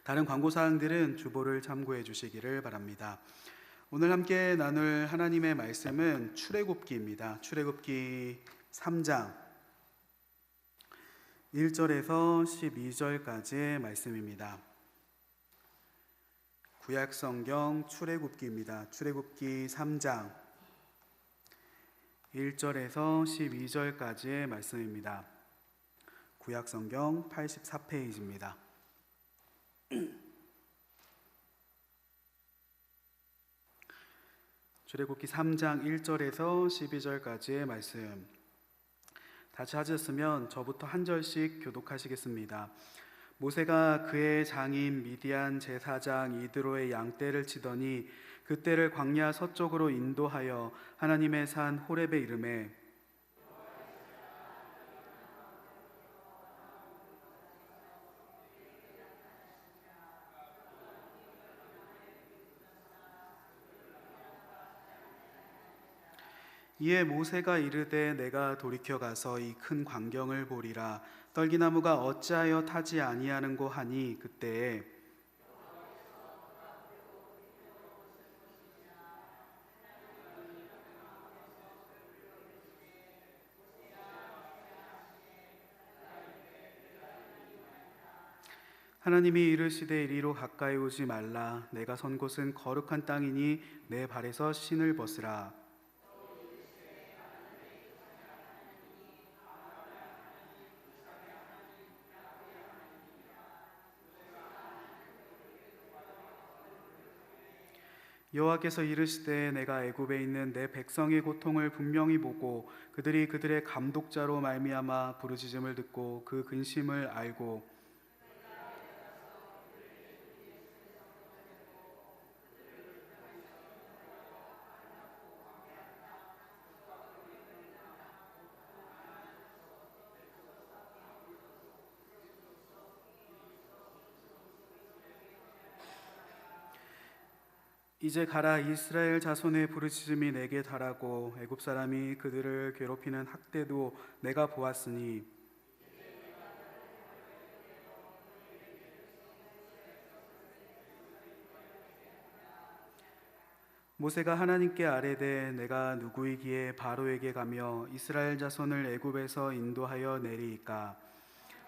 다른 광고 사항들은 주보를 참고해 주시기를 바랍니다. 오늘 함께 나눌 하나님의 말씀은 출애굽기입니다. 출애굽기 3장 1절에서 12절까지의 말씀입니다. 구약성경 출애굽기입니다. 출애굽기 3장 1절에서 12절까지의 말씀입니다. 구약성경 84페이지입니다. 출애굽기 3장 1절에서 12절까지의 말씀 다 찾으셨으면 저부터 한 절씩 교독하시겠습니다. 모세가 그의 장인 미디안 제사장 이드로의 양떼를 치더니 그 떼를 광야 서쪽으로 인도하여 하나님의 산 호렙에 이르매 이에 모세가 이르되 내가 돌이켜 가서 이 큰 광경을 보리라. 떨기나무가 어찌하여 타지 아니하는고 하니 그때에 하나님이 이르시되 이리로 가까이 오지 말라. 내가 선 곳은 거룩한 땅이니 내 발에서 신을 벗으라. 여호와께서 이르시되 내가 애굽에 있는 내 백성의 고통을 분명히 보고 그들이 그들의 감독자로 말미암아 부르짖음을 듣고 그 근심을 알고 이제 가라. 이스라엘 자손의 부르짖음이 내게 달하고 애굽 사람이 그들을 괴롭히는 학대도 내가 보았으니 모세가 하나님께 아뢰되 내가 누구이기에 바로에게 가며 이스라엘 자손을 애굽에서 인도하여 내리이까.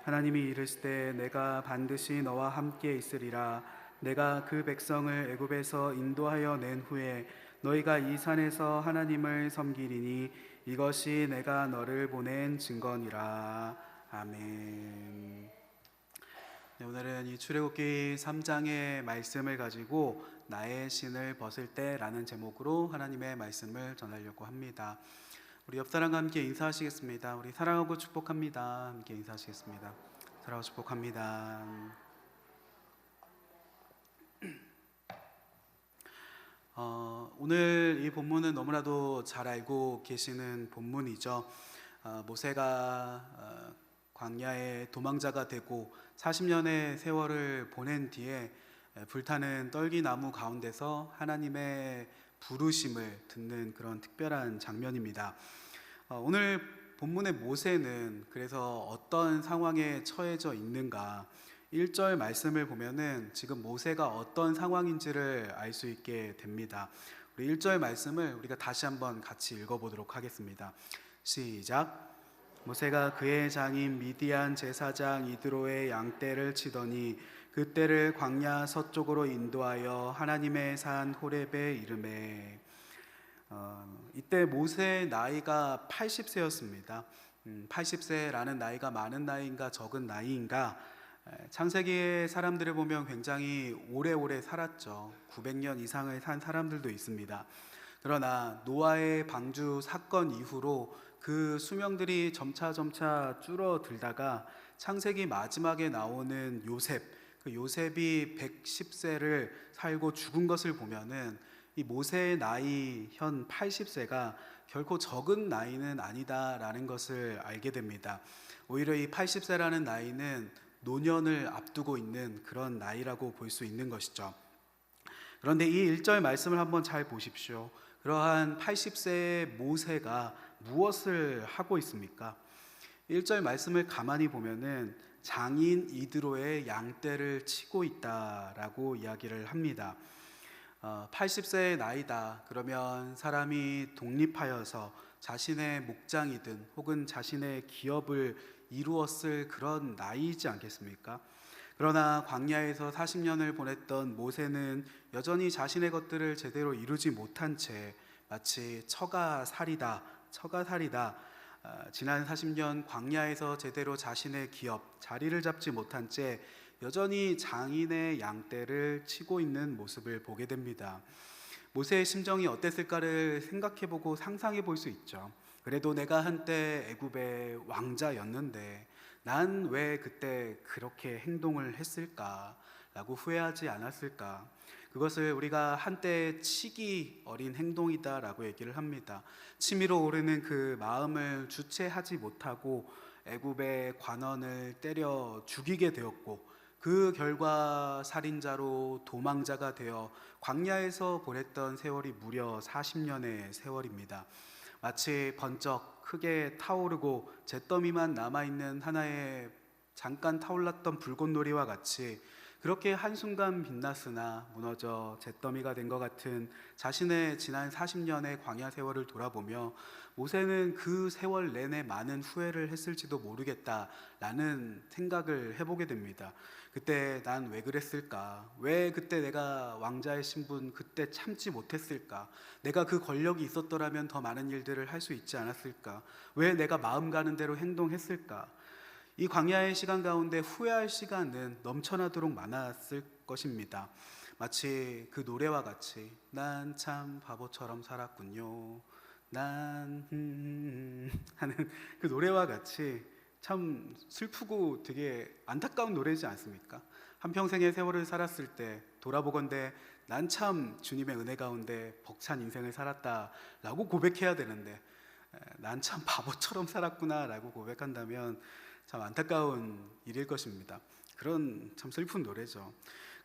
하나님이 이르시되 내가 반드시 너와 함께 있으리라. 내가 그 백성을 애굽에서 인도하여 낸 후에 너희가 이 산에서 하나님을 섬기리니 이것이 내가 너를 보낸 증거니라. 아멘. 네, 오늘은 이 출애굽기 3장의 말씀을 가지고 나의 신을 벗을 때라는 제목으로 하나님의 말씀을 전하려고 합니다. 우리 옆 사람과 함께 인사하시겠습니다. 우리 사랑하고 축복합니다. 함께 인사하시겠습니다. 사랑하고 축복합니다. 오늘 이 본문은 너무나도 잘 알고 계시는 본문이죠. 모세가 광야의 도망자가 되고 40년의 세월을 보낸 뒤에 불타는 떨기나무 가운데서 하나님의 부르심을 듣는 그런 특별한 장면입니다. 오늘 본문의 모세는 그래서 어떤 상황에 처해져 있는가? 1절 말씀을 보면은 지금 모세가 어떤 상황인지를 알 수 있게 됩니다. 우리 1절 말씀을 우리가 다시 한번 같이 읽어보도록 하겠습니다. 시작. 모세가 그의 장인 미디안 제사장 이드로의 양떼를 치더니 그 떼를 광야 서쪽으로 인도하여 하나님의 산 호렙에 이르매. 이때 모세의 나이가 80세였습니다. 80세라는 나이가 많은 나이인가 적은 나이인가? 창세기의 사람들을 보면 굉장히 오래오래 살았죠. 900년 이상을 산 사람들도 있습니다. 그러나 노아의 방주 사건 이후로 그 수명들이 점차 줄어들다가 창세기 마지막에 나오는 요셉, 그 요셉이 110세를 살고 죽은 것을 보면은 이 모세의 나이 현 80세가 결코 적은 나이는 아니다라는 것을 알게 됩니다. 오히려 이 80세라는 나이는 노년을 앞두고 있는 그런 나이라고 볼 수 있는 것이죠. 그런데 이 1절 말씀을 한번 잘 보십시오. 그러한 80세의 모세가 무엇을 하고 있습니까? 1절 말씀을 가만히 보면은 장인 이드로의 양떼를 치고 있다라고 이야기를 합니다. 80세의 나이다. 그러면 사람이 독립하여서 자신의 목장이든 혹은 자신의 기업을 이루었을 그런 나이이지 않겠습니까? 그러나 광야에서 40년을 보냈던 모세는 여전히 자신의 것들을 제대로 이루지 못한 채 마치 처가 살이다 지난 40년 광야에서 제대로 자신의 기업, 자리를 잡지 못한 채 여전히 장인의 양떼를 치고 있는 모습을 보게 됩니다. 모세의 심정이 어땠을까를 생각해보고 상상해 볼 수 있죠. 그래도 내가 한때 애굽의 왕자였는데 난 왜 그때 그렇게 행동을 했을까라고 후회하지 않았을까? 그것을 우리가 한때 치기 어린 행동이다라고 얘기를 합니다. 치밀어 오르는 그 마음을 주체하지 못하고 애굽의 관원을 때려 죽이게 되었고, 그 결과 살인자로 도망자가 되어 광야에서 보냈던 세월이 무려 40년의 세월입니다. 마치 번쩍 크게 타오르고 잿더미만 남아있는 하나의 잠깐 타올랐던 불꽃놀이와 같이 그렇게 한순간 빛났으나 무너져 잿더미가 된 것 같은 자신의 지난 40년의 광야 세월을 돌아보며 모세는 그 세월 내내 많은 후회를 했을지도 모르겠다라는 생각을 해보게 됩니다. 그때 난 왜 그랬을까? 왜 그때 내가 왕자의 신분 그때 참지 못했을까? 내가 그 권력이 있었더라면 더 많은 일들을 할 수 있지 않았을까? 왜 내가 마음 가는 대로 행동했을까? 이 광야의 시간 가운데 후회할 시간은 넘쳐나도록 많았을 것입니다. 마치 그 노래와 같이 난 참 바보처럼 살았군요. 난 하는 그 노래와 같이 참 슬프고 되게 안타까운 노래지 않습니까? 한평생의 세월을 살았을 때 돌아보건대 난 참 주님의 은혜 가운데 벅찬 인생을 살았다라고 고백해야 되는데 난 참 바보처럼 살았구나 라고 고백한다면 참 안타까운 일일 것입니다. 그런 참 슬픈 노래죠.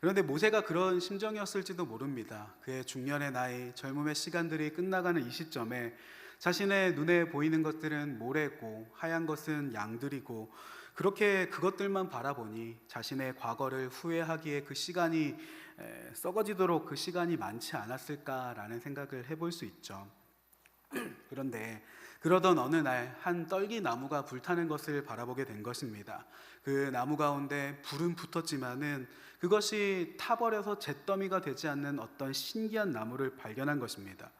그런데 모세가 그런 심정이었을지도 모릅니다. 그의 중년의 나이, 젊음의 시간들이 끝나가는 이 시점에 자신의 눈에 보이는 것들은 모래고 하얀 것은 양들이고 그렇게 그것들만 바라보니 자신의 과거를 후회하기에 그 시간이 썩어지도록 그 시간이 많지 않았을까라는 생각을 해볼 수 있죠. 그런데 그러던 어느 날 한 떨기 나무가 불타는 것을 바라보게 된 것입니다. 그 나무 가운데 불은 붙었지만은 그것이 타버려서 잿더미가 되지 않는 어떤 신기한 나무를 발견한 것입니다.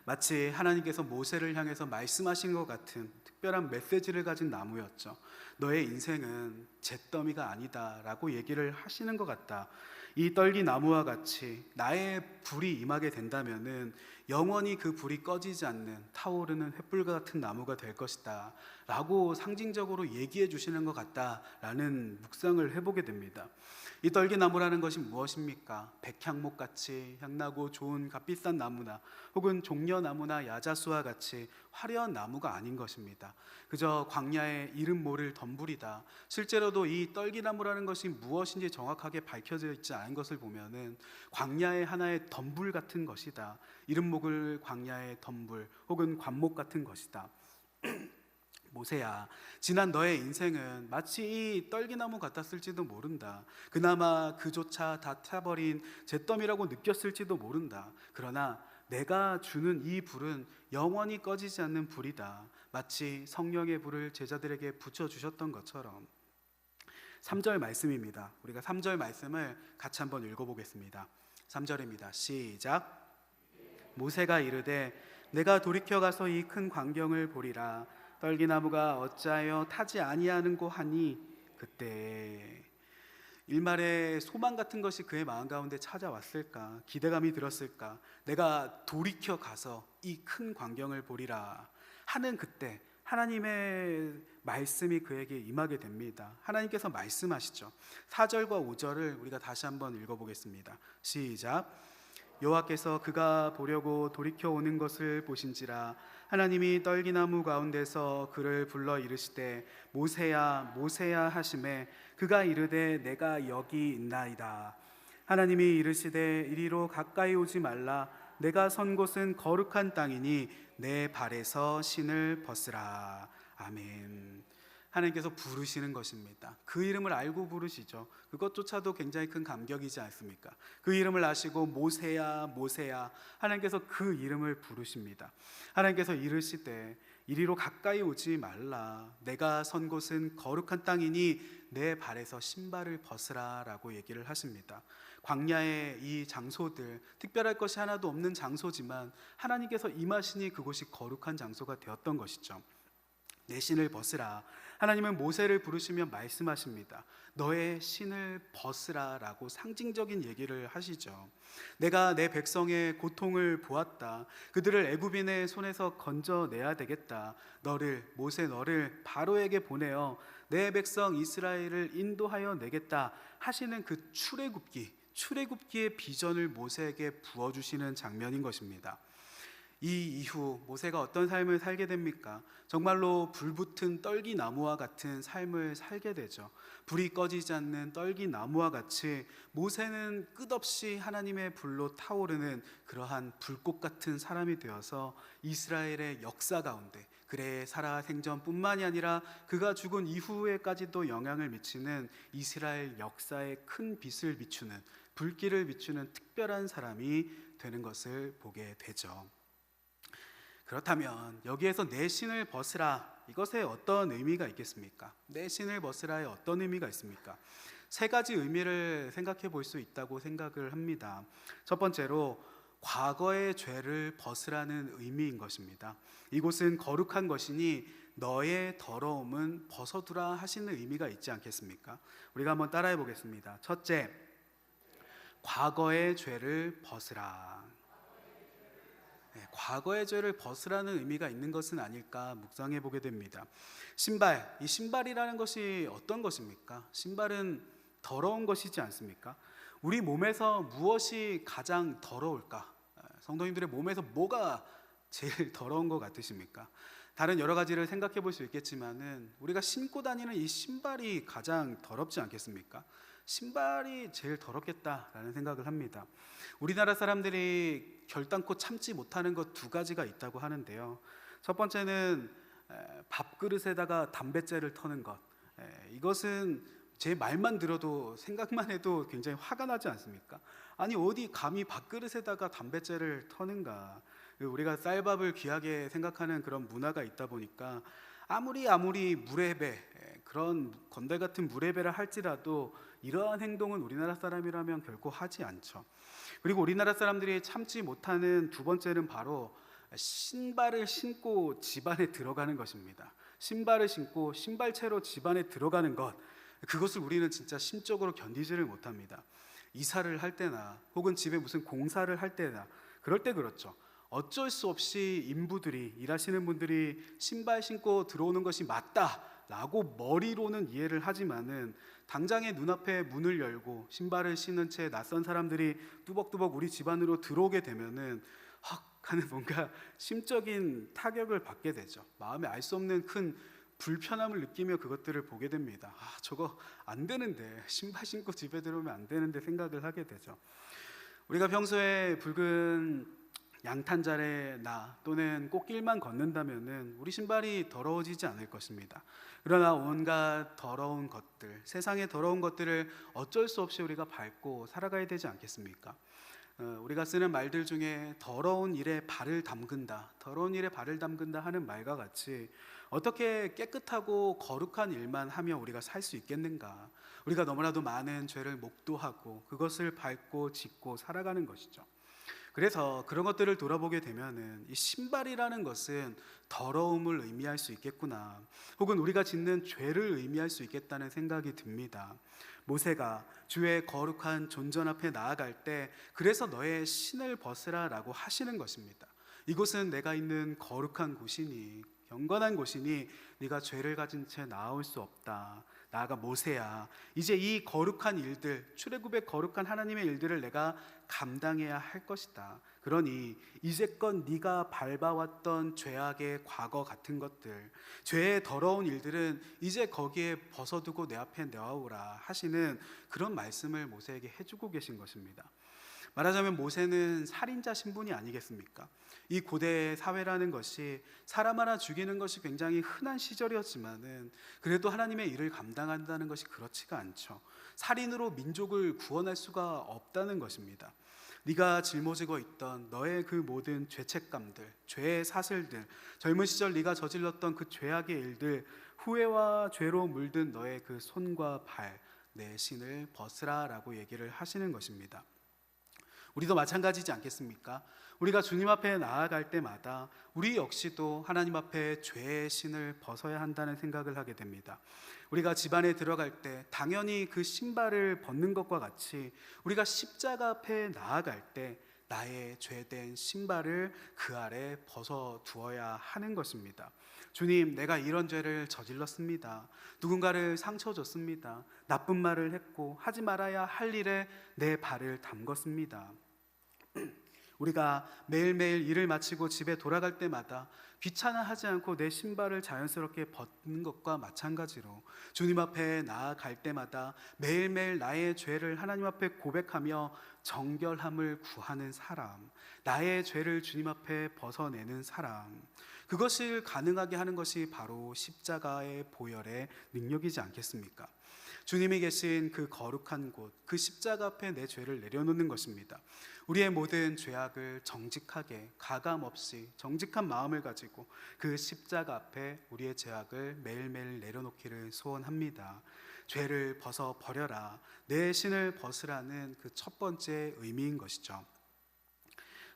마치 하나님께서 모세를 향해서 말씀하신 것 같은 특별한 메시지를 가진 나무였죠. 너의 인생은 잿더미가 아니다 라고 얘기를 하시는 것 같다. 이 떨기 나무와 같이 나의 불이 임하게 된다면은 영원히 그 불이 꺼지지 않는 타오르는 횃불 같은 나무가 될 것이다 라고 상징적으로 얘기해 주시는 것 같다라는 묵상을 해보게 됩니다. 이 떨기나무라는 것이 무엇입니까? 백향목같이 향나고 좋은 값비싼 나무나 혹은 종려나무나 야자수와 같이 화려한 나무가 아닌 것입니다. 그저 광야의 이름 모를 덤불이다. 실제로도 이 떨기나무라는 것이 무엇인지 정확하게 밝혀져 있지 않은 것을 보면은 광야의 하나의 덤불 같은 것이다. 이름 모를 광야의 덤불 혹은 관목 같은 것이다. 모세야, 지난 너의 인생은 마치 이 떨기나무 같았을지도 모른다. 그나마 그조차 다 타버린 잿더미라고 느꼈을지도 모른다. 그러나 내가 주는 이 불은 영원히 꺼지지 않는 불이다. 마치 성령의 불을 제자들에게 붙여주셨던 것처럼. 3절 말씀입니다. 우리가 3절 말씀을 같이 한번 읽어보겠습니다. 3절입니다. 시작. 모세가 이르되 내가 돌이켜 가서 이 큰 광경을 보리라. 떨기나무가 어찌하여 타지 아니하는고 하니 그때 일말의 소망 같은 것이 그의 마음 가운데 찾아왔을까? 기대감이 들었을까? 내가 돌이켜 가서 이 큰 광경을 보리라 하는 그때 하나님의 말씀이 그에게 임하게 됩니다. 하나님께서 말씀하시죠. 4절과 5절을 우리가 다시 한번 읽어보겠습니다. 시작. 여호와께서 그가 보려고 돌이켜 오는 것을 보신지라 하나님이 떨기나무 가운데서 그를 불러 이르시되 모세야 모세야 하시매 그가 이르되 내가 여기 있나이다. 하나님이 이르시되 이리로 가까이 오지 말라. 내가 선 곳은 거룩한 땅이니 내 발에서 신을 벗으라. 아멘. 하나님께서 부르시는 것입니다. 그 이름을 알고 부르시죠. 그것조차도 굉장히 큰 감격이지 않습니까? 그 이름을 아시고 모세야 모세야 하나님께서 그 이름을 부르십니다. 하나님께서 이르시되 이리로 가까이 오지 말라. 내가 선 곳은 거룩한 땅이니 내 발에서 신발을 벗으라 라고 얘기를 하십니다. 광야의 이 장소들, 특별할 것이 하나도 없는 장소지만 하나님께서 임하시니 그곳이 거룩한 장소가 되었던 것이죠. 내 신을 벗으라. 하나님은 모세를 부르시며 말씀하십니다. 너의 신을 벗으라 라고 상징적인 얘기를 하시죠. 내가 내 백성의 고통을 보았다. 그들을 애굽인의 손에서 건져내야 되겠다. 모세 너를 바로에게 보내어 내 백성 이스라엘을 인도하여 내겠다 하시는 그 출애굽기의 비전을 모세에게 부어주시는 장면인 것입니다. 이 이후 모세가 어떤 삶을 살게 됩니까? 정말로 불붙은 떨기나무와 같은 삶을 살게 되죠. 불이 꺼지지 않는 떨기나무와 같이 모세는 끝없이 하나님의 불로 타오르는 그러한 불꽃 같은 사람이 되어서 이스라엘의 역사 가운데 그래 사라 생전뿐만이 아니라 그가 죽은 이후에까지도 영향을 미치는 이스라엘 역사에 큰 빛을 비추는 불길을 비추는 특별한 사람이 되는 것을 보게 되죠. 그렇다면 여기에서 내 신을 벗으라, 이것에 어떤 의미가 있겠습니까? 내 신을 벗으라에 어떤 의미가 있습니까? 세 가지 의미를 생각해 볼 수 있다고 생각을 합니다. 첫 번째로 과거의 죄를 벗으라는 의미인 것입니다. 이곳은 거룩한 것이니 너의 더러움은 벗어두라 하시는 의미가 있지 않겠습니까? 우리가 한번 따라해 보겠습니다. 첫째, 과거의 죄를 벗으라. 과거의 죄를 벗으라는 의미가 있는 것은 아닐까 묵상해 보게 됩니다. 이 신발이라는 것이 어떤 것입니까? 신발은 더러운 것이지 않습니까? 우리 몸에서 무엇이 가장 더러울까? 성도님들의 몸에서 뭐가 제일 더러운 것 같으십니까? 다른 여러 가지를 생각해 볼 수 있겠지만은 우리가 신고 다니는 이 신발이 가장 더럽지 않겠습니까? 신발이 제일 더럽겠다라는 생각을 합니다. 우리나라 사람들이 결단코 참지 못하는 것 두 가지가 있다고 하는데요. 첫 번째는 밥그릇에다가 담뱃재를 터는 것. 이것은 제 말만 들어도 생각만 해도 굉장히 화가 나지 않습니까? 아니 어디 감히 밥그릇에다가 담뱃재를 터는가. 우리가 쌀밥을 귀하게 생각하는 그런 문화가 있다 보니까 아무리 물회배, 그런 건달 같은 물회배를 할지라도 이러한 행동은 우리나라 사람이라면 결코 하지 않죠. 그리고 우리나라 사람들이 참지 못하는 두 번째는 바로 신발을 신고 집안에 들어가는 것입니다. 신발을 신고 신발채로 집안에 들어가는 것, 그것을 우리는 진짜 심적으로 견디지를 못합니다. 이사를 할 때나 혹은 집에 무슨 공사를 할 때나 그럴 때 그렇죠. 어쩔 수 없이 인부들이, 일하시는 분들이 신발 신고 들어오는 것이 맞다라고 머리로는 이해를 하지만은 당장에 눈앞에 문을 열고 신발을 신은 채 낯선 사람들이 뚜벅뚜벅 우리 집 안으로 들어오게 되면은 헉 하는 뭔가 심적인 타격을 받게 되죠. 마음에 알 수 없는 큰 불편함을 느끼며 그것들을 보게 됩니다. 저거 안 되는데, 신발 신고 집에 들어오면 안 되는데 생각을 하게 되죠. 우리가 평소에 붉은 양탄자래나 또는 꽃길만 걷는다면은 우리 신발이 더러워지지 않을 것입니다. 그러나 온갖 더러운 것들, 세상의 더러운 것들을 어쩔 수 없이 우리가 밟고 살아가야 되지 않겠습니까? 우리가 쓰는 말들 중에 더러운 일에 발을 담근다 하는 말과 같이 어떻게 깨끗하고 거룩한 일만 하며 우리가 살 수 있겠는가? 우리가 너무나도 많은 죄를 목도하고 그것을 밟고 짚고 살아가는 것이죠. 그래서 그런 것들을 돌아보게 되면은 이 신발이라는 것은 더러움을 의미할 수 있겠구나, 혹은 우리가 짓는 죄를 의미할 수 있겠다는 생각이 듭니다. 모세가 주의 거룩한 존전 앞에 나아갈 때 그래서 너의 신을 벗으라 라고 하시는 것입니다. 이곳은 내가 있는 거룩한 곳이니, 경건한 곳이니 네가 죄를 가진 채 나올 수 없다. 나아가 모세야, 이제 이 거룩한 일들, 출애굽의 거룩한 하나님의 일들을 내가 감당해야 할 것이다. 그러니 이제껏 네가 밟아왔던 죄악의 과거 같은 것들, 죄의 더러운 일들은 이제 거기에 벗어두고 내 앞에 내어오라 하시는 그런 말씀을 모세에게 해주고 계신 것입니다. 말하자면 모세는 살인자 신분이 아니겠습니까? 이 고대 사회라는 것이 사람 하나 죽이는 것이 굉장히 흔한 시절이었지만은 그래도 하나님의 일을 감당한다는 것이 그렇지가 않죠. 살인으로 민족을 구원할 수가 없다는 것입니다. 네가 짊어지고 있던 너의 그 모든 죄책감들, 죄의 사슬들, 젊은 시절 네가 저질렀던 그 죄악의 일들, 후회와 죄로 물든 너의 그 손과 발, 내 신을 벗으라라고 얘기를 하시는 것입니다. 우리도 마찬가지지 않겠습니까? 우리가 주님 앞에 나아갈 때마다 우리 역시도 하나님 앞에 죄의 신을 벗어야 한다는 생각을 하게 됩니다. 우리가 집안에 들어갈 때 당연히 그 신발을 벗는 것과 같이 우리가 십자가 앞에 나아갈 때 나의 죄된 신발을 그 아래 벗어 두어야 하는 것입니다. 주님, 내가 이런 죄를 저질렀습니다. 누군가를 상처 줬습니다. 나쁜 말을 했고 하지 말아야 할 일에 내 발을 담궜습니다. 우리가 매일매일 일을 마치고 집에 돌아갈 때마다 귀찮아하지 않고 내 신발을 자연스럽게 벗는 것과 마찬가지로 주님 앞에 나아갈 때마다 매일매일 나의 죄를 하나님 앞에 고백하며 정결함을 구하는 사람, 나의 죄를 주님 앞에 벗어내는 사람, 그것을 가능하게 하는 것이 바로 십자가의 보혈의 능력이지 않겠습니까? 주님이 계신 그 거룩한 곳, 그 십자가 앞에 내 죄를 내려놓는 것입니다. 우리의 모든 죄악을 정직하게 가감없이 정직한 마음을 가지고 그 십자가 앞에 우리의 죄악을 매일매일 내려놓기를 소원합니다. 죄를 벗어 버려라, 내 신을 벗으라는 그 첫 번째 의미인 것이죠.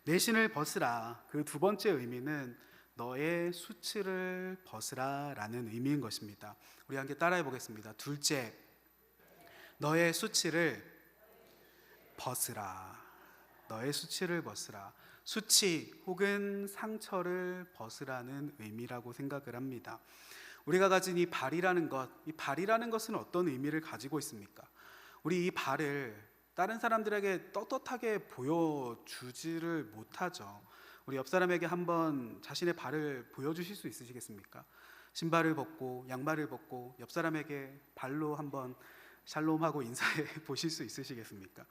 내 신을 벗으라, 그 두 번째 의미는 너의 수치를 벗으라 라는 의미인 것입니다. 우리 함께 따라해 보겠습니다. 둘째, 너의 수치를 벗으라. 너의 수치를 벗으라. 수치 혹은 상처를 벗으라는 의미라고 생각을 합니다. 우리가 가진 이 발이라는 것, 이 발이라는 것은 어떤 의미를 가지고 있습니까? 우리 이 발을 다른 사람들에게 떳떳하게 보여주지를 못하죠. 우리 옆 사람에게 한번 자신의 발을 보여주실 수 있으시겠습니까? 신발을 벗고 양말을 벗고 옆 사람에게 발로 한번 샬롬하고 인사해 보실 수 있으시겠습니까?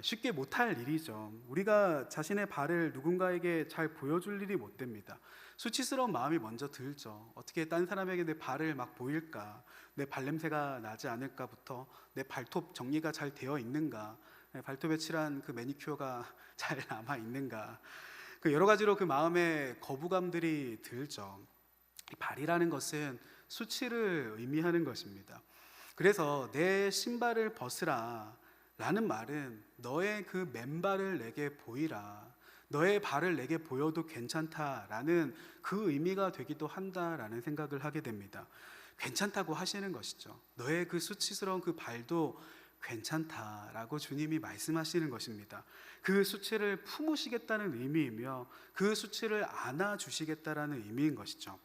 쉽게 못할 일이죠. 우리가 자신의 발을 누군가에게 잘 보여줄 일이 못 됩니다. 수치스러운 마음이 먼저 들죠. 어떻게 딴 사람에게 내 발을 막 보일까? 내 발냄새가 나지 않을까부터 내 발톱 정리가 잘 되어 있는가? 발톱에 칠한 그 매니큐어가 잘 남아 있는가? 그 여러 가지로 그 마음에 거부감들이 들죠. 발이라는 것은 수치를 의미하는 것입니다. 그래서 내 신발을 벗으라 라는 말은 너의 그 맨발을 내게 보이라, 너의 발을 내게 보여도 괜찮다라는 그 의미가 되기도 한다라는 생각을 하게 됩니다. 괜찮다고 하시는 것이죠. 너의 그 수치스러운 그 발도 괜찮다라고 주님이 말씀하시는 것입니다. 그 수치를 품으시겠다는 의미이며 그 수치를 안아주시겠다라는 의미인 것이죠.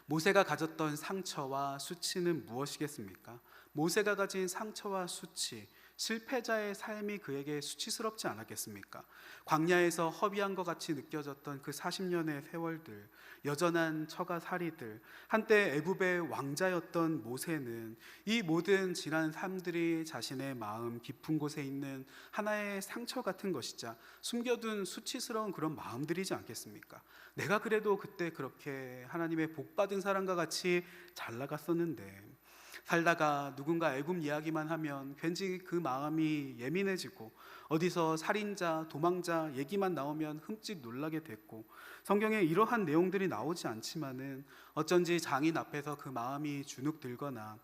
모세가 가졌던 상처와 수치는 무엇이겠습니까? 모세가 가진 상처와 수치, 실패자의 삶이 그에게 수치스럽지 않았겠습니까? 광야에서 허비한 것 같이 느껴졌던 그 40년의 세월들, 여전한 처가살이들, 한때 애굽의 왕자였던 모세는 이 모든 지난 삶들이 자신의 마음 깊은 곳에 있는 하나의 상처 같은 것이자 숨겨둔 수치스러운 그런 마음들이지 않겠습니까? 내가 그래도 그때 그렇게 하나님의 복받은 사람과 같이 잘 나갔었는데 살다가 누군가 애굽 이야기만 하면 괜히 그 마음이 예민해지고 어디서 살인자, 도망자 얘기만 나오면 흠칫 놀라게 됐고 성경에 이러한 내용들이 나오지 않지만은 어쩐지 장인 앞에서 그 마음이 주눅 들거나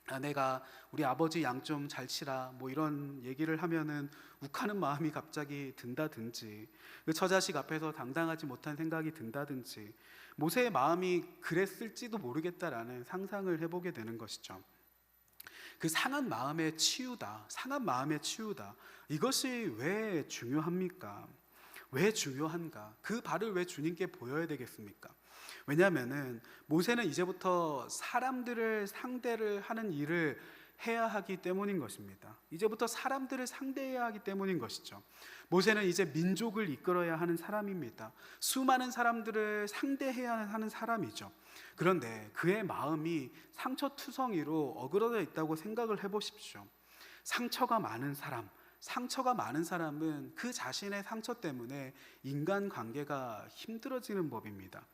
아내가 우리 아버지 양 좀 잘 치라 뭐 이런 얘기를 하면은 욱하는 마음이 갑자기 든다든지 그 처자식 앞에서 당당하지 못한 생각이 든다든지 모세의 마음이 그랬을지도 모르겠다라는 상상을 해보게 되는 것이죠. 그 상한 마음에 치유다, 상한 마음에 치유다, 이것이 왜 중요합니까? 왜 중요한가? 그 발을 왜 주님께 보여야 되겠습니까? 왜냐하면은 모세는 이제부터 사람들을 상대를 하는 일을 해야 하기 때문인 것입니다. 이제부터 사람들을 상대해야 하기 때문인 것이죠. 모세는 이제 민족을 이끌어야 하는 사람입니다. 수많은 사람들을 상대해야 하는 사람이죠. 그런데 그의 마음이 상처투성이로 어그러져 있다고 생각을 해보십시오. 상처가 많은 사람은 그 자신의 상처 때문에 인간관계가 힘들어지는 법입니다.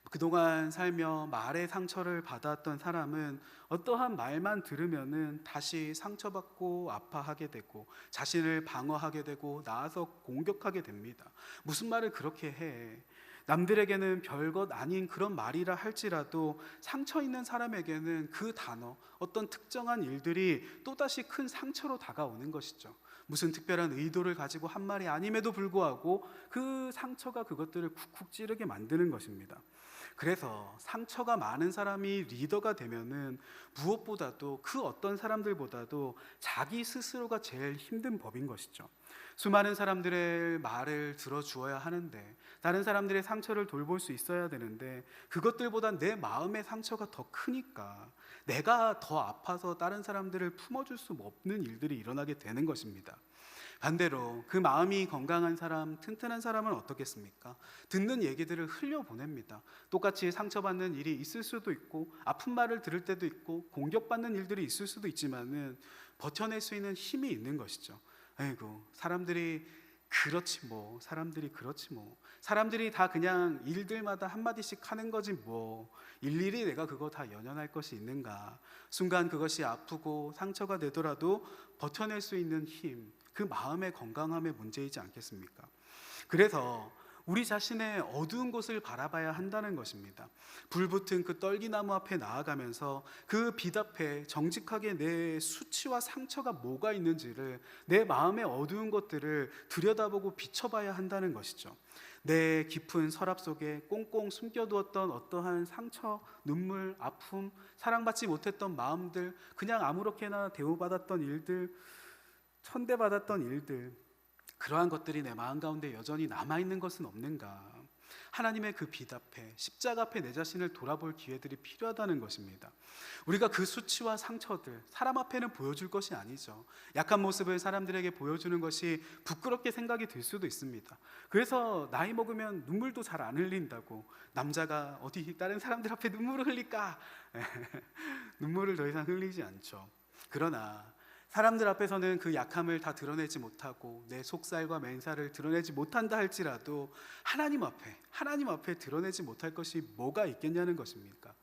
그동안 살며 말의 상처를 받았던 사람은 어떠한 말만 들으면은 다시 상처받고 아파하게 되고 자신을 방어하게 되고 나아서 공격하게 됩니다. 무슨 말을 그렇게 해? 남들에게는 별것 아닌 그런 말이라 할지라도 상처 있는 사람에게는 그 단어, 어떤 특정한 일들이 또다시 큰 상처로 다가오는 것이죠. 무슨 특별한 의도를 가지고 한 말이 아님에도 불구하고 그 상처가 그것들을 쿡쿡 찌르게 만드는 것입니다. 그래서 상처가 많은 사람이 리더가 되면은 무엇보다도 그 어떤 사람들보다도 자기 스스로가 제일 힘든 법인 것이죠. 수많은 사람들의 말을 들어주어야 하는데, 다른 사람들의 상처를 돌볼 수 있어야 되는데, 그것들보다 내 마음의 상처가 더 크니까 내가 더 아파서 다른 사람들을 품어줄 수 없는 일들이 일어나게 되는 것입니다. 반대로 그 마음이 건강한 사람, 튼튼한 사람은 어떻겠습니까? 듣는 얘기들을 흘려보냅니다. 똑같이 상처받는 일이 있을 수도 있고 아픈 말을 들을 때도 있고 공격받는 일들이 있을 수도 있지만은 버텨낼 수 있는 힘이 있는 것이죠. 아이고, 사람들이 그렇지 뭐, 사람들이 다 그냥 일들마다 한마디씩 하는 거지 뭐, 일일이 내가 그거 다 연연할 것이 있는가. 순간 그것이 아프고 상처가 되더라도 버텨낼 수 있는 힘, 그 마음의 건강함의 문제이지 않겠습니까? 그래서 우리 자신의 어두운 곳을 바라봐야 한다는 것입니다. 불붙은 그 떨기나무 앞에 나아가면서 그 빛 앞에 정직하게 내 수치와 상처가 뭐가 있는지를, 내 마음의 어두운 것들을 들여다보고 비춰봐야 한다는 것이죠. 내 깊은 서랍 속에 꽁꽁 숨겨두었던 어떠한 상처, 눈물, 아픔, 사랑받지 못했던 마음들, 그냥 아무렇게나 대우받았던 일들, 천대받았던 일들, 그러한 것들이 내 마음 가운데 여전히 남아있는 것은 없는가? 하나님의 그 빛 앞에, 십자가 앞에 내 자신을 돌아볼 기회들이 필요하다는 것입니다. 우리가 그 수치와 상처들 사람 앞에는 보여줄 것이 아니죠. 약한 모습을 사람들에게 보여주는 것이 부끄럽게 생각이 들 수도 있습니다. 그래서 나이 먹으면 눈물도 잘 안 흘린다고, 남자가 어디 다른 사람들 앞에 눈물을 흘릴까? 눈물을 더 이상 흘리지 않죠. 그러나 사람들 앞에서는 그 약함을 다 드러내지 못하고 내 속살과 맨살을 드러내지 못한다 할지라도 하나님 앞에 드러내지 못할 것이 뭐가 있겠냐는 것입니까?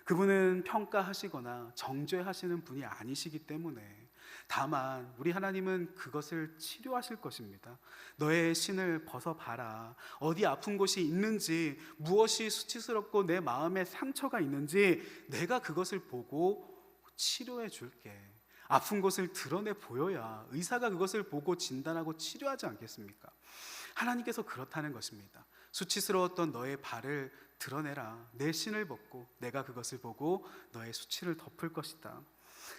그분은 평가하시거나 정죄하시는 분이 아니시기 때문에, 다만 우리 하나님은 그것을 치료하실 것입니다. 너의 신을 벗어봐라. 어디 아픈 곳이 있는지, 무엇이 수치스럽고 내 마음에 상처가 있는지 내가 그것을 보고 치료해 줄게. 아픈 곳을 드러내 보여야 의사가 그것을 보고 진단하고 치료하지 않겠습니까? 하나님께서 그렇다는 것입니다. 수치스러웠던 너의 발을 드러내라. 내 신을 벗고 내가 그것을 보고 너의 수치를 덮을 것이다.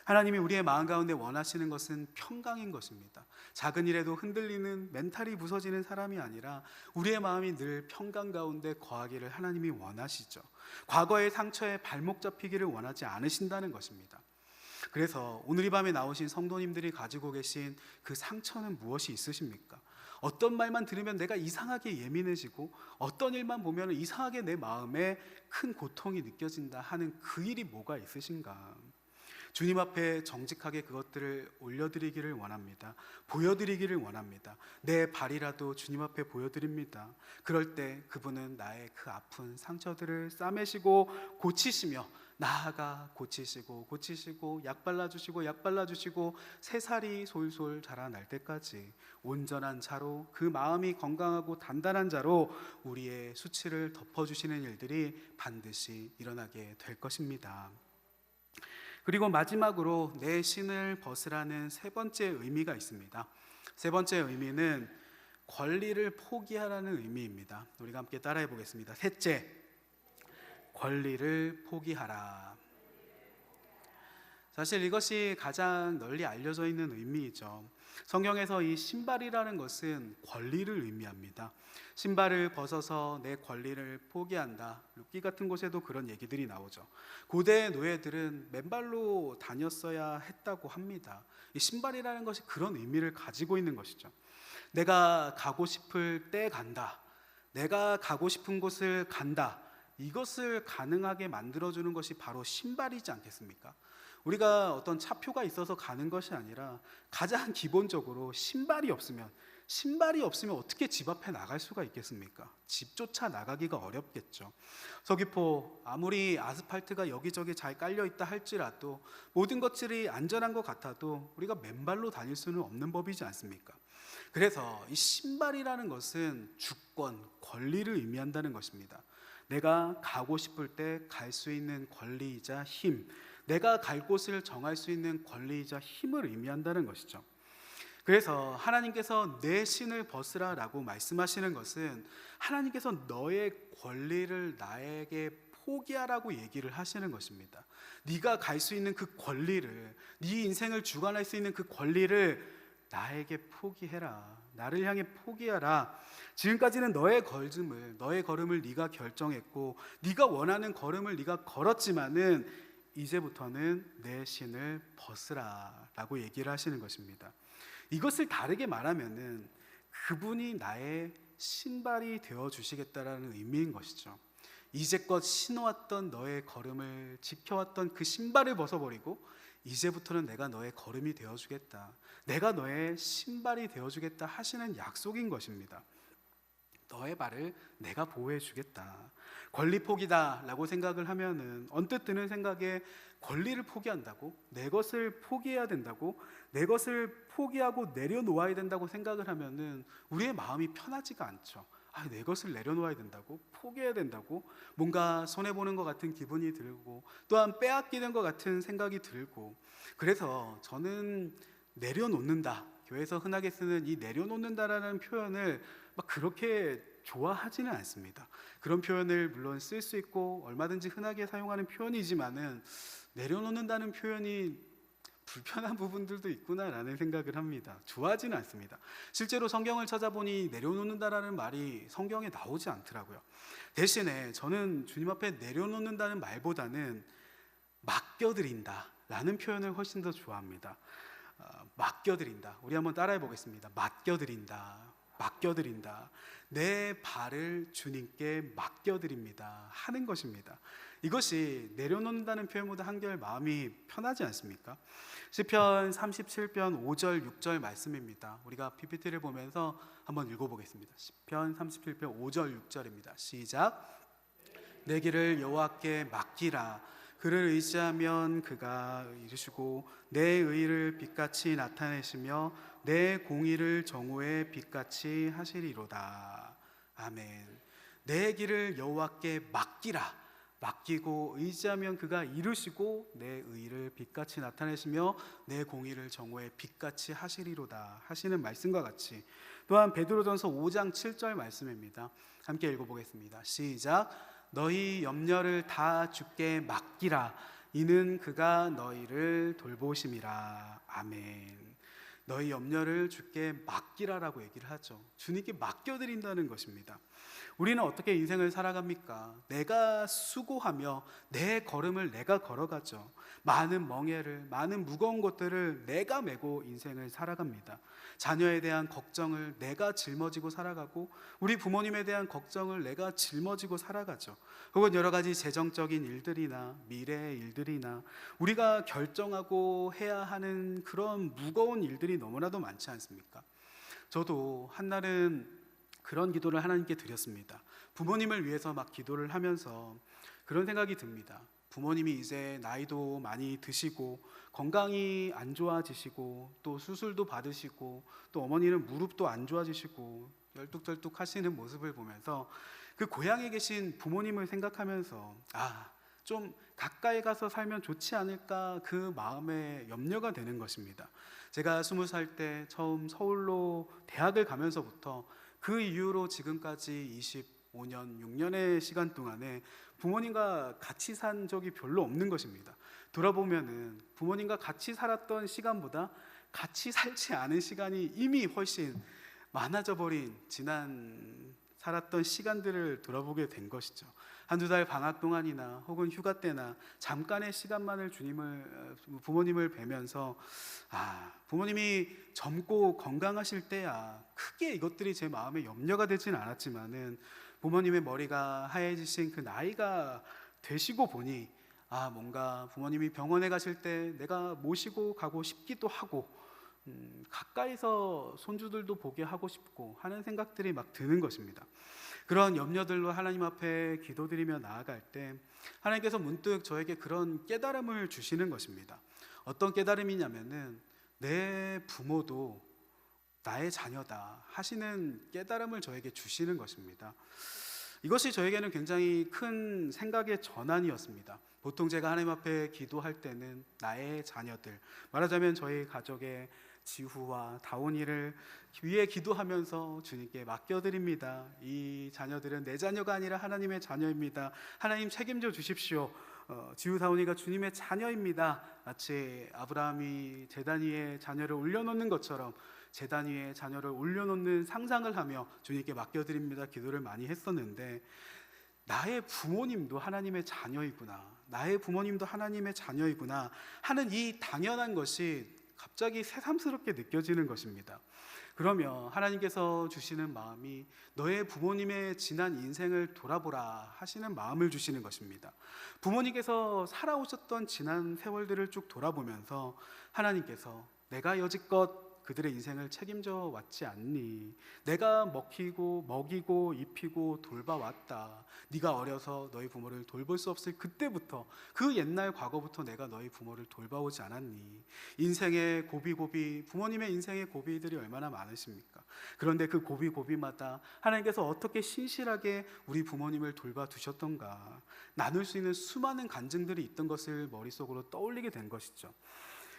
하나님이 우리의 마음 가운데 원하시는 것은 평강인 것입니다. 작은 일에도 흔들리는, 멘탈이 부서지는 사람이 아니라 우리의 마음이 늘 평강 가운데 거하기를 하나님이 원하시죠. 과거의 상처에 발목 잡히기를 원하지 않으신다는 것입니다. 그래서 오늘 이 밤에 나오신 성도님들이 가지고 계신 그 상처는 무엇이 있으십니까? 어떤 말만 들으면 내가 이상하게 예민해지고 어떤 일만 보면 이상하게 내 마음에 큰 고통이 느껴진다 하는 그 일이 뭐가 있으신가? 주님 앞에 정직하게 그것들을 올려드리기를 원합니다. 보여드리기를 원합니다. 내 발이라도 주님 앞에 보여드립니다. 그럴 때 그분은 나의 그 아픈 상처들을 싸매시고 고치시며, 나아가 고치시고 약 발라주시고 새살이 솔솔 자라날 때까지 온전한 자로, 그 마음이 건강하고 단단한 자로 우리의 수치를 덮어주시는 일들이 반드시 일어나게 될 것입니다. 그리고 마지막으로 내 신을 벗으라는 세 번째 의미가 있습니다. 세 번째 의미는 권리를 포기하라는 의미입니다. 우리가 함께 따라해 보겠습니다. 셋째, 권리를 포기하라. 사실 이것이 가장 널리 알려져 있는 의미이죠. 성경에서 이 신발이라는 것은 권리를 의미합니다. 신발을 벗어서 내 권리를 포기한다. 룻기 같은 곳에도 그런 얘기들이 나오죠. 고대 노예들은 맨발로 다녔어야 했다고 합니다. 이 신발이라는 것이 그런 의미를 가지고 있는 것이죠. 내가 가고 싶을 때 간다. 내가 가고 싶은 곳을 간다. 이것을 가능하게 만들어주는 것이 바로 신발이지 않겠습니까? 우리가 어떤 차표가 있어서 가는 것이 아니라 가장 기본적으로 신발이 없으면 어떻게 집 앞에 나갈 수가 있겠습니까? 집조차 나가기가 어렵겠죠. 서귀포 아무리 아스팔트가 여기저기 잘 깔려 있다 할지라도 모든 것들이 안전한 것 같아도 우리가 맨발로 다닐 수는 없는 법이지 않습니까? 그래서 이 신발이라는 것은 주권, 권리를 의미한다는 것입니다. 내가 가고 싶을 때 갈 수 있는 권리이자 힘, 내가 갈 곳을 정할 수 있는 권리이자 힘을 의미한다는 것이죠. 그래서 하나님께서 내 신을 벗으라 라고 말씀하시는 것은 하나님께서 너의 권리를 나에게 포기하라고 얘기를 하시는 것입니다. 네가 갈 수 있는 그 권리를, 네 인생을 주관할 수 있는 그 권리를 나에게 포기해라. 나를 향해 포기하라. 지금까지는 너의 걸음을 네가 결정했고 네가 원하는 걸음을 네가 걸었지만은 이제부터는 내 신을 벗으라 라고 얘기를 하시는 것입니다. 이것을 다르게 말하면은 그분이 나의 신발이 되어 주시겠다라는 의미인 것이죠. 이제껏 신어왔던 너의 걸음을 지켜왔던 그 신발을 벗어버리고 이제부터는 내가 너의 걸음이 되어주겠다, 내가 너의 신발이 되어주겠다 하시는 약속인 것입니다. 너의 발을 내가 보호해 주겠다. 권리 포기다 라고 생각을 하면은 언뜻 드는 생각에 권리를 포기한다고, 내 것을 포기해야 된다고, 내 것을 포기하고 내려놓아야 된다고 생각을 하면은 우리의 마음이 편하지가 않죠. 내 것을 내려놓아야 된다고, 포기해야 된다고, 뭔가 손해보는 것 같은 기분이 들고 또한 빼앗기는 것 같은 생각이 들고, 그래서 저는 내려놓는다, 교회에서 흔하게 쓰는 이 내려놓는다라는 표현을 막 그렇게 좋아하지는 않습니다. 그런 표현을 물론 쓸 수 있고 얼마든지 흔하게 사용하는 표현이지만은 내려놓는다는 표현이 불편한 부분들도 있구나라는 생각을 합니다. 좋아하지는 않습니다. 실제로 성경을 찾아보니 내려놓는다라는 말이 성경에 나오지 않더라고요. 대신에 저는 주님 앞에 내려놓는다는 말보다는 맡겨드린다라는 표현을 훨씬 더 좋아합니다. 맡겨드린다. 우리 한번 따라해 보겠습니다. 맡겨드린다. 맡겨드린다. 내 발을 주님께 맡겨드립니다 하는 것입니다. 이것이 내려놓는다는 표현보다 한결 마음이 편하지 않습니까? 시편 37편 5절 6절 말씀입니다. 우리가 PPT를 보면서 한번 읽어보겠습니다. 시편 37편 5절 6절입니다. 시작. 내 길을 여호와께 맡기라. 그를 의지하면 그가 이루시고 내 의를 빛같이 나타내시며 내 공의를 정오의 빛같이 하시리로다. 아멘. 내 길을 여호와께 맡기라. 맡기고 의지하면 그가 이루시고 내 의를 빛같이 나타내시며 내 공의를 정오의 빛같이 하시리로다 하시는 말씀과 같이, 또한 베드로전서 5장 7절 말씀입니다. 함께 읽어보겠습니다. 시작. 너희 염려를 다 주께 맡기라. 이는 그가 너희를 돌보심이라. 아멘. 너희 염려를 주께 맡기라라고 얘기를 하죠. 주님께 맡겨드린다는 것입니다. 우리는 어떻게 인생을 살아갑니까? 내가 수고하며 내 걸음을 내가 걸어가죠. 많은 멍에를, 많은 무거운 것들을 내가 메고 인생을 살아갑니다. 자녀에 대한 걱정을 내가 짊어지고 살아가고, 우리 부모님에 대한 걱정을 내가 짊어지고 살아가죠. 혹은 여러 가지 재정적인 일들이나 미래의 일들이나 우리가 결정하고 해야 하는 그런 무거운 일들이 너무나도 많지 않습니까? 저도 한날은 그런 기도를 하나님께 드렸습니다. 부모님을 위해서 막 기도를 하면서 그런 생각이 듭니다. 부모님이 이제 나이도 많이 드시고 건강이 안 좋아지시고 또 수술도 받으시고 또 어머니는 무릎도 안 좋아지시고 열뚝떨뚝 하시는 모습을 보면서 그 고향에 계신 부모님을 생각하면서 좀 가까이 가서 살면 좋지 않을까, 그 마음에 염려가 되는 것입니다. 제가 20살 때 처음 서울로 대학을 가면서부터 그 이후로 지금까지 25년, 6년의 시간 동안에 부모님과 같이 산 적이 별로 없는 것입니다. 돌아보면은 부모님과 같이 살았던 시간보다 같이 살지 않은 시간이 이미 훨씬 많아져 버린 지난 살았던 시간들을 돌아보게 된 것이죠. 한두 달 방학 동안이나 혹은 휴가 때나 잠깐의 시간만을 부모님을 뵈면서 부모님이 젊고 건강하실 때야 크게 이것들이 제 마음에 염려가 되지는 않았지만은 부모님의 머리가 하얘지신 그 나이가 되시고 보니 뭔가 부모님이 병원에 가실 때 내가 모시고 가고 싶기도 하고 가까이서 손주들도 보게 하고 싶고 하는 생각들이 막 드는 것입니다. 그런 염려들로 하나님 앞에 기도드리며 나아갈 때 하나님께서 문득 저에게 그런 깨달음을 주시는 것입니다. 어떤 깨달음이냐면은 내 부모도 나의 자녀다 하시는 깨달음을 저에게 주시는 것입니다. 이것이 저에게는 굉장히 큰 생각의 전환이었습니다. 보통 제가 하나님 앞에 기도할 때는 나의 자녀들, 말하자면 저희 가족의 지후와 다온이를 위해 기도하면서 주님께 맡겨드립니다. 이 자녀들은 내 자녀가 아니라 하나님의 자녀입니다. 하나님 책임져 주십시오. 지후 다온이가 주님의 자녀입니다. 마치 아브라함이 제단 위에 자녀를 올려놓는 것처럼 제단 위에 자녀를 올려놓는 상상을 하며 주님께 맡겨드립니다 기도를 많이 했었는데, 나의 부모님도 하나님의 자녀이구나, 나의 부모님도 하나님의 자녀이구나 하는 이 당연한 것이 갑자기 새삼스럽게 느껴지는 것입니다. 그러면 하나님께서 주시는 마음이 너의 부모님의 지난 인생을 돌아보라 하시는 마음을 주시는 것입니다. 부모님께서 살아오셨던 지난 세월들을 쭉 돌아보면서 하나님께서 내가 여지껏 그들의 인생을 책임져 왔지 않니? 내가 먹이고 입히고 돌봐왔다. 네가 어려서 너희 부모를 돌볼 수 없을 그때부터, 그 옛날 과거부터 내가 너희 부모를 돌봐오지 않았니? 인생의 고비고비, 부모님의 인생의 고비들이 얼마나 많으십니까? 그런데 그 고비고비마다 하나님께서 어떻게 신실하게 우리 부모님을 돌봐두셨던가, 나눌 수 있는 수많은 간증들이 있던 것을 머릿속으로 떠올리게 된 것이죠.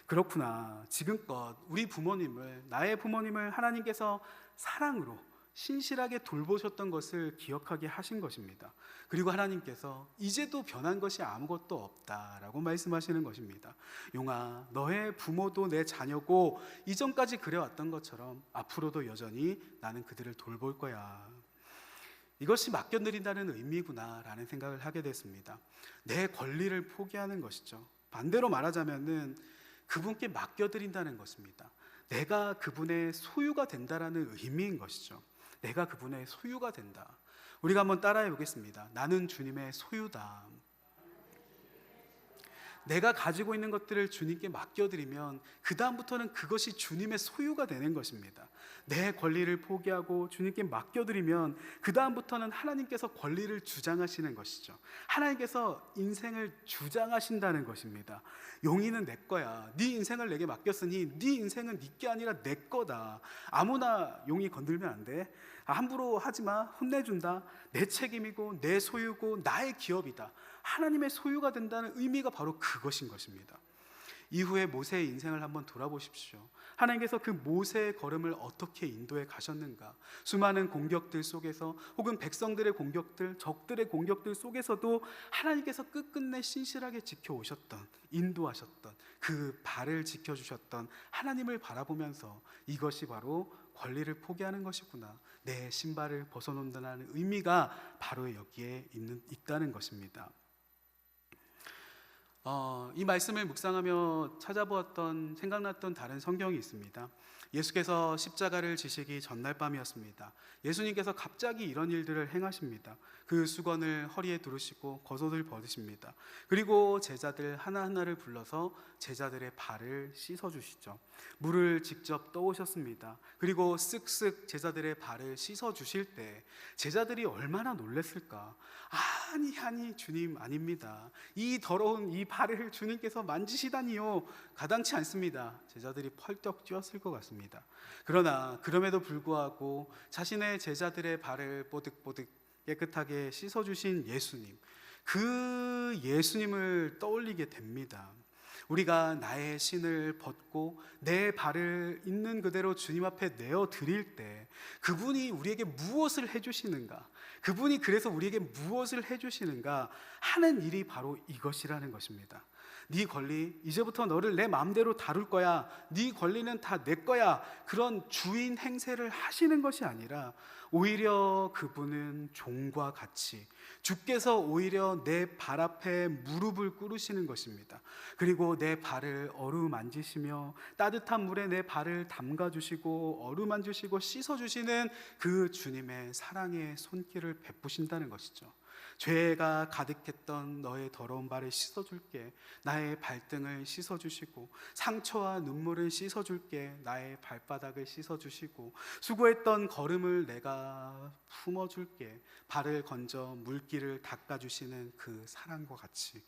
그렇구나, 지금껏 우리 부모님을, 나의 부모님을 하나님께서 사랑으로 신실하게 돌보셨던 것을 기억하게 하신 것입니다. 그리고 하나님께서 이제도 변한 것이 아무것도 없다라고 말씀하시는 것입니다. 용아, 너의 부모도 내 자녀고 이전까지 그래왔던 것처럼 앞으로도 여전히 나는 그들을 돌볼 거야. 이것이 맡겨드린다는 의미구나 라는 생각을 하게 됐습니다. 내 권리를 포기하는 것이죠. 반대로 말하자면은 그분께 맡겨드린다는 것입니다. 내가 그분의 소유가 된다라는 의미인 것이죠. 내가 그분의 소유가 된다. 우리가 한번 따라해 보겠습니다. 나는 주님의 소유다. 내가 가지고 있는 것들을 주님께 맡겨드리면 그 다음부터는 그것이 주님의 소유가 되는 것입니다. 내 권리를 포기하고 주님께 맡겨드리면 그 다음부터는 하나님께서 권리를 주장하시는 것이죠. 하나님께서 인생을 주장하신다는 것입니다. 용이는 내 거야. 네 인생을 내게 맡겼으니 네 인생은 네게 아니라 내 거다. 아무나 용이 건들면 안 돼. 함부로 하지 마. 혼내준다. 내 책임이고 내 소유고 나의 기업이다. 하나님의 소유가 된다는 의미가 바로 그것인 것입니다. 이후에 모세의 인생을 한번 돌아보십시오. 하나님께서 그 모세의 걸음을 어떻게 인도해 가셨는가. 수많은 공격들 속에서, 혹은 백성들의 공격들, 적들의 공격들 속에서도 하나님께서 끝끝내 신실하게 지켜오셨던, 인도하셨던, 그 발을 지켜주셨던 하나님을 바라보면서 이것이 바로 권리를 포기하는 것이구나, 내 신발을 벗어놓는다는 의미가 바로 여기에 있다는 것입니다. 이 말씀을 묵상하며 찾아보았던, 생각났던 다른 성경이 있습니다. 예수께서 십자가를 지시기 전날 밤이었습니다. 예수님께서 갑자기 이런 일들을 행하십니다. 그 수건을 허리에 두르시고 겉옷을 벗으십니다. 그리고 제자들 하나하나를 불러서 제자들의 발을 씻어주시죠. 물을 직접 떠오셨습니다. 그리고 쓱쓱 제자들의 발을 씻어주실 때 제자들이 얼마나 놀랐을까. 아니 주님 아닙니다. 이 더러운 이 발을 주님께서 만지시다니요. 가당치 않습니다. 제자들이 펄떡 뛰었을 것 같습니다. 그러나 그럼에도 불구하고 자신의 제자들의 발을 뽀득뽀득 깨끗하게 씻어주신 예수님, 그 예수님을 떠올리게 됩니다. 우리가 나의 신을 벗고 내 발을 있는 그대로 주님 앞에 내어 드릴 때 그분이 우리에게 무엇을 해주시는가, 그분이 그래서 우리에게 무엇을 해주시는가 하는 일이 바로 이것이라는 것입니다. 네 권리, 이제부터 너를 내 마음대로 다룰 거야, 네 권리는 다 내 거야, 그런 주인 행세를 하시는 것이 아니라 오히려 그분은 종과 같이 주께서 오히려 내 발 앞에 무릎을 꿇으시는 것입니다. 그리고 내 발을 어루만지시며 따뜻한 물에 내 발을 담가주시고 어루만지시고 씻어주시는 그 주님의 사랑의 손길을 베푸신다는 것이죠. 죄가 가득했던 너의 더러운 발을 씻어줄게, 나의 발등을 씻어주시고 상처와 눈물을 씻어줄게, 나의 발바닥을 씻어주시고 수고했던 걸음을 내가 품어줄게, 발을 건져 물기를 닦아주시는 그 사랑과 같이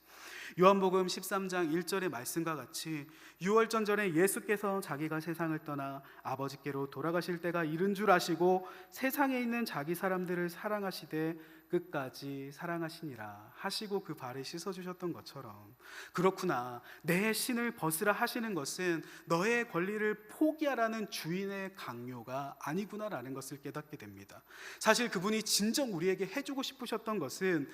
요한복음 13장 1절의 말씀과 같이 6월절 전에 예수께서 자기가 세상을 떠나 아버지께로 돌아가실 때가 이른 줄 아시고 세상에 있는 자기 사람들을 사랑하시되 끝까지 사랑하시니라 하시고 그 발을 씻어주셨던 것처럼, 그렇구나, 내 신을 벗으라 하시는 것은 너의 권리를 포기하라는 주인의 강요가 아니구나라는 것을 깨닫게 됩니다. 사실 그분이 진정 우리에게 해주고 싶으셨던 것은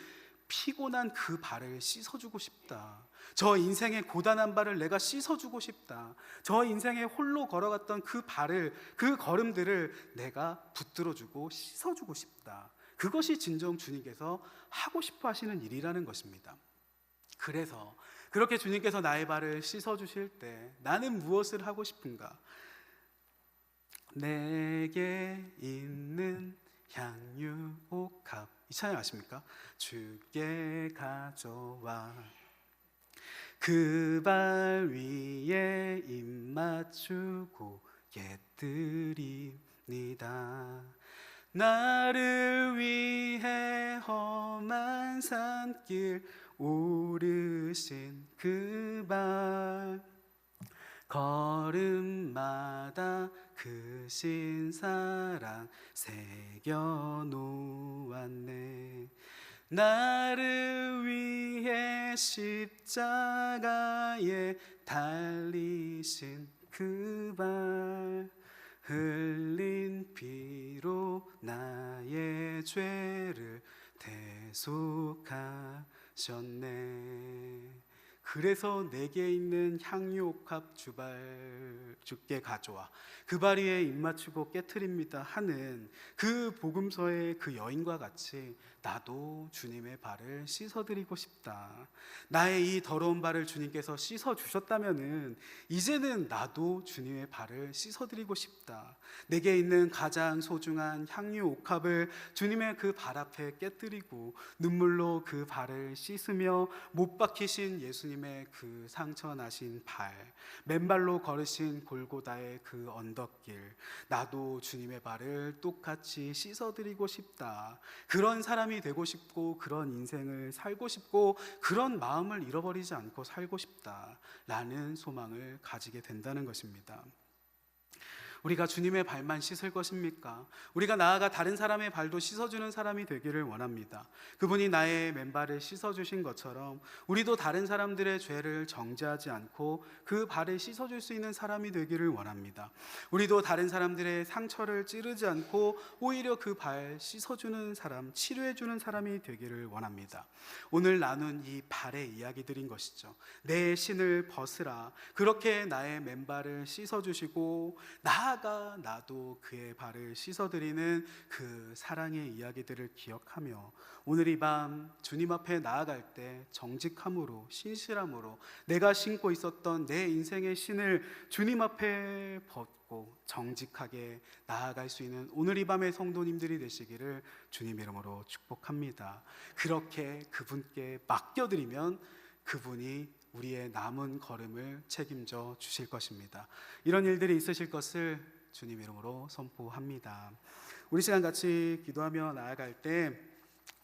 피곤한 그 발을 씻어주고 싶다, 저 인생의 고단한 발을 내가 씻어주고 싶다, 저 인생에 홀로 걸어갔던 그 발을, 그 걸음들을 내가 붙들어주고 씻어주고 싶다, 그것이 진정 주님께서 하고 싶어 하시는 일이라는 것입니다. 그래서 그렇게 주님께서 나의 발을 씻어주실 때 나는 무엇을 하고 싶은가? 내게 있는 향유 옥합, 이 찬양 아십니까? 주께 가져와 그 발 위에 입 맞추고 깨뜨립니다. 나를 위해 험한 산길 오르신 그 발, 걸음마다 크신 사랑 새겨 놓았네. 나를 위해 십자가에 달리신 그 발, 흘린 피로 나의 죄를 대속하셨네. 그래서 내게 있는 향유옥합 주발 주께 가져와 그 발 위에 입 맞추고 깨트립니다 하는 그 복음서의 그 여인과 같이 나도 주님의 발을 씻어드리고 싶다. 나의 이 더러운 발을 주님께서 씻어주셨다면은 이제는 나도 주님의 발을 씻어드리고 싶다. 내게 있는 가장 소중한 향유옥합을 주님의 그 발 앞에 깨뜨리고 눈물로 그 발을 씻으며 못 박히신 예수님의 그 상처 나신 발, 맨발로 걸으신 골고다의 그 언덕길, 나도 주님의 발을 똑같이 씻어드리고 싶다. 그런 사람이 되고 싶고 그런 인생을 살고 싶고 그런 마음을 잃어버리지 않고 살고 싶다 라는 소망을 가지게 된다는 것입니다. 우리가 주님의 발만 씻을 것입니까? 우리가 나아가 다른 사람의 발도 씻어주는 사람이 되기를 원합니다. 그분이 나의 맨발을 씻어주신 것처럼 우리도 다른 사람들의 죄를 정죄하지 않고 그 발을 씻어줄 수 있는 사람이 되기를 원합니다. 우리도 다른 사람들의 상처를 찌르지 않고 오히려 그 발 씻어주는 사람, 치료해주는 사람이 되기를 원합니다. 오늘 나눈 이 발의 이야기들인 것이죠. 내 신을 벗으라, 그렇게 나의 맨발을 씻어주시고 나아가 나도 그의 발을 씻어드리는 그 사랑의 이야기들을 기억하며 오늘 이 밤 주님 앞에 나아갈 때 정직함으로, 신실함으로 내가 신고 있었던 내 인생의 신을 주님 앞에 벗고 정직하게 나아갈 수 있는 오늘 이 밤의 성도님들이 되시기를 주님 이름으로 축복합니다. 그렇게 그분께 맡겨드리면 그분이 우리의 남은 걸음을 책임져 주실 것입니다. 이런 일들이 있으실 것을 주님 이름으로 선포합니다. 우리 시간 같이 기도하며 나아갈 때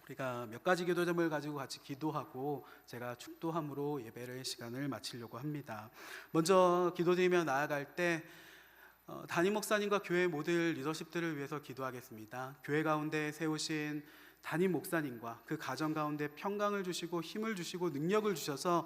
우리가 몇 가지 기도점을 가지고 같이 기도하고 제가 축도함으로 예배를 시간을 마치려고 합니다. 먼저 기도드리며 나아갈 때 담임 목사님과 교회 모든 리더십들을 위해서 기도하겠습니다. 교회 가운데 세우신 담임 목사님과 그 가정 가운데 평강을 주시고 힘을 주시고 능력을 주셔서